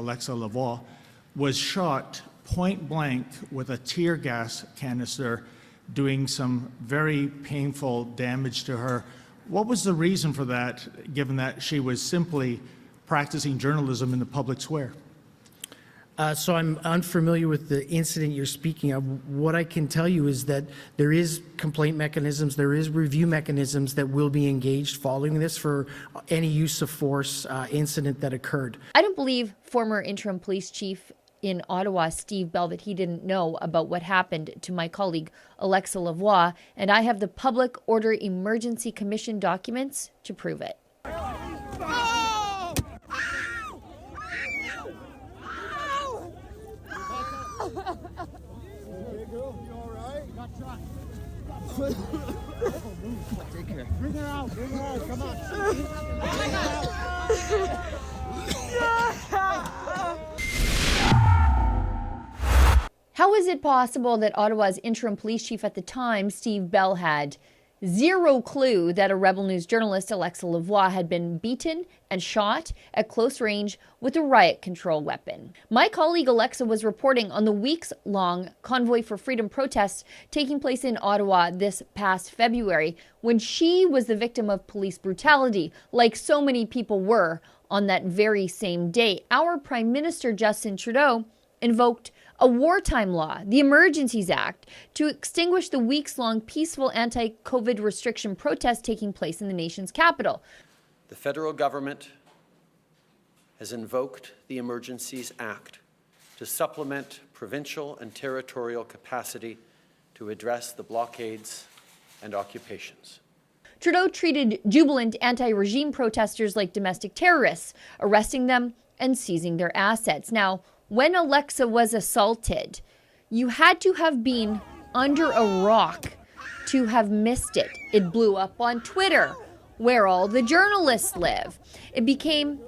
Alexa Lavoie, was shot point blank with a tear gas canister, doing some very painful damage to her. What was the reason for that, given that she was simply practicing journalism in the public square? So I'm unfamiliar with the incident you're speaking of. What I can tell you is that there is complaint mechanisms, there is review mechanisms that will be engaged following this for any use of force incident that occurred. I don't believe former interim police chief in Ottawa, Steve Bell, that he didn't know about what happened to my colleague Alexa Lavoie, and I have the Public Order Emergency Commission documents to prove it. Take care. Bring her out. Bring her out. Come on. How is it possible that Ottawa's interim police chief at the time, Steve Bell, had zero clue that a Rebel News journalist, Alexa Lavoie, had been beaten and shot at close range with a riot control weapon? My colleague Alexa was reporting on the weeks-long Convoy for Freedom protests taking place in Ottawa this past February, when she was the victim of police brutality, like so many people were on that very same day. Our Prime Minister, Justin Trudeau, invoked a wartime law, the Emergencies Act, to extinguish the weeks-long peaceful anti-COVID restriction protests taking place in the nation's capital. The federal government has invoked the Emergencies Act to supplement provincial and territorial capacity to address the blockades and occupations. Trudeau treated jubilant anti-regime protesters like domestic terrorists, arresting them and seizing their assets. Now, when Alexa was assaulted, you had to have been under a rock to have missed it. It blew up on Twitter, where all the journalists live. It became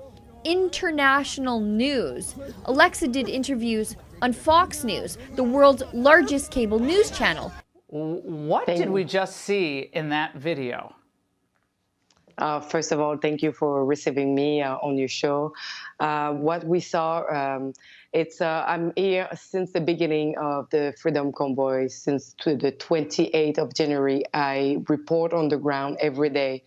international news. Alexa did interviews on Fox News, the world's largest cable news channel. What did we just see in that video? First of all, thank you for receiving me on your show. What we saw, I'm here since the beginning of the Freedom Convoy, since the 28th of January. I report on the ground every day.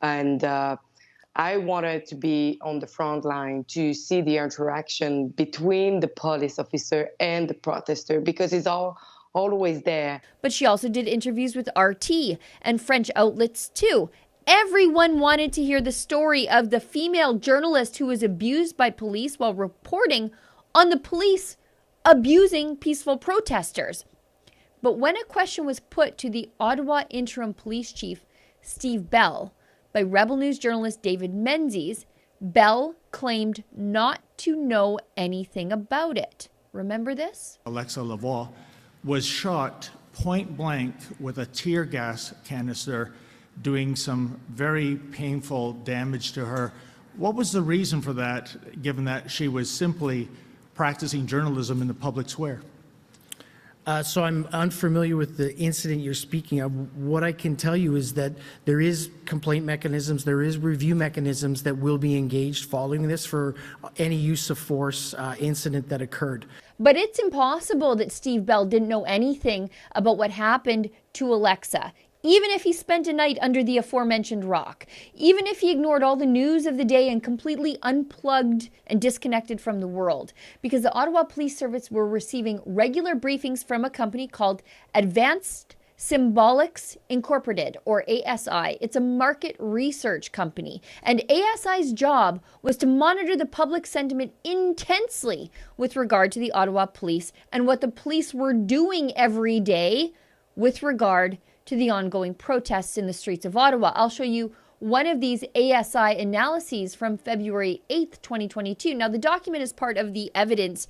And I wanted to be on the front line to see the interaction between the police officer and the protester, because it's always there. But she also did interviews with RT and French outlets too. Everyone wanted to hear the story of the female journalist who was abused by police while reporting on the police abusing peaceful protesters. But when a question was put to the Ottawa interim police chief, Steve Bell, by Rebel News journalist David Menzies, Bell claimed not to know anything about it. Remember this? Alexa Lavoie was shot point blank with a tear gas canister, doing some very painful damage to her. What was the reason for that, given that she was simply practicing journalism in the public square? So I'm unfamiliar with the incident you're speaking of. What I can tell you is that there is complaint mechanisms, there is review mechanisms that will be engaged following this for any use of force incident that occurred. But it's impossible that Steve Bell didn't know anything about what happened to Alexa. Even if he spent a night under the aforementioned rock, even if he ignored all the news of the day and completely unplugged and disconnected from the world, because the Ottawa Police Service were receiving regular briefings from a company called Advanced Symbolics Incorporated, or ASI. It's a market research company, and ASI's job was to monitor the public sentiment intensely with regard to the Ottawa police and what the police were doing every day with regard to the ongoing protests in the streets of Ottawa. I'll show you one of these ASI analyses from February 8th, 2022. Now, the document is part of the evidence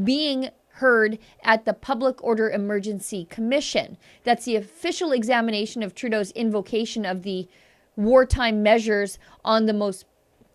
being heard at the Public Order Emergency Commission. That's the official examination of Trudeau's invocation of the wartime measures on the most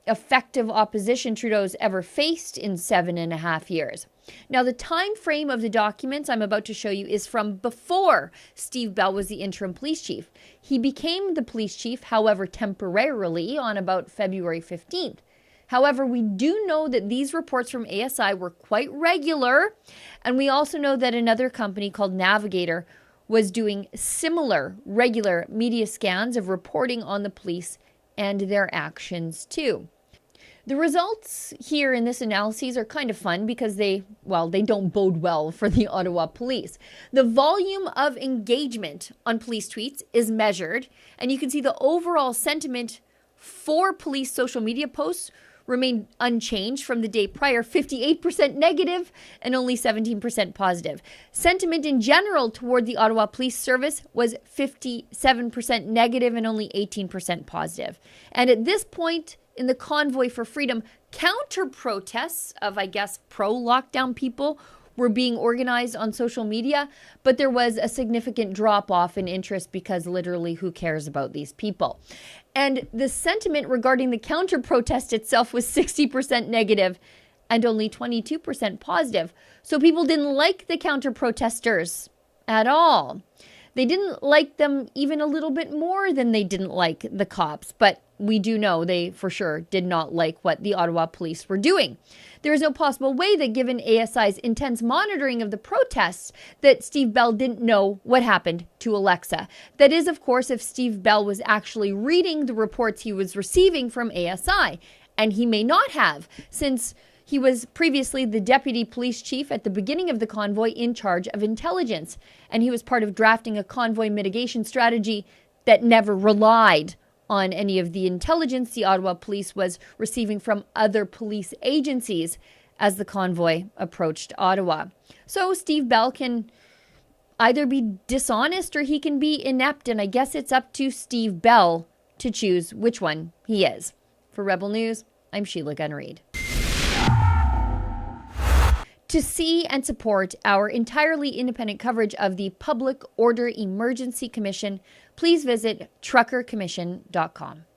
effective opposition Trudeau's ever faced in 7.5 years. Now, the time frame of the documents I'm about to show you is from before Steve Bell was the interim police chief. He became the police chief, however, temporarily on about February 15th. However, we do know that these reports from ASI were quite regular, and we also know that another company called Navigator was doing similar regular media scans of reporting on the police and their actions too. The results here in this analysis are kind of fun because they don't bode well for the Ottawa Police. The volume of engagement on police tweets is measured, and you can see the overall sentiment for police social media posts remained unchanged from the day prior, 58% negative and only 17% positive. Sentiment in general toward the Ottawa Police Service was 57% negative and only 18% positive. And at this point in the Convoy for Freedom, counter protests of, I guess, pro-lockdown people were being organized on social media, but there was a significant drop-off in interest because literally who cares about these people? And the sentiment regarding the counter-protest itself was 60% negative and only 22% positive. So people didn't like the counter-protesters at all. They didn't like them even a little bit more than they didn't like the cops, but we do know they for sure did not like what the Ottawa police were doing. There is no possible way that given ASI's intense monitoring of the protests that Steve Bell didn't know what happened to Alexa. That is, of course, if Steve Bell was actually reading the reports he was receiving from ASI, and he may not have, since he was previously the deputy police chief at the beginning of the convoy in charge of intelligence, and he was part of drafting a convoy mitigation strategy that never relied on any of the intelligence the Ottawa police was receiving from other police agencies as the convoy approached Ottawa. So Steve Bell can either be dishonest or he can be inept, and I guess it's up to Steve Bell to choose which one he is. For Rebel News, I'm Sheila Gunn-Reid. To see and support our entirely independent coverage of the Public Order Emergency Commission, please visit truckercommission.com.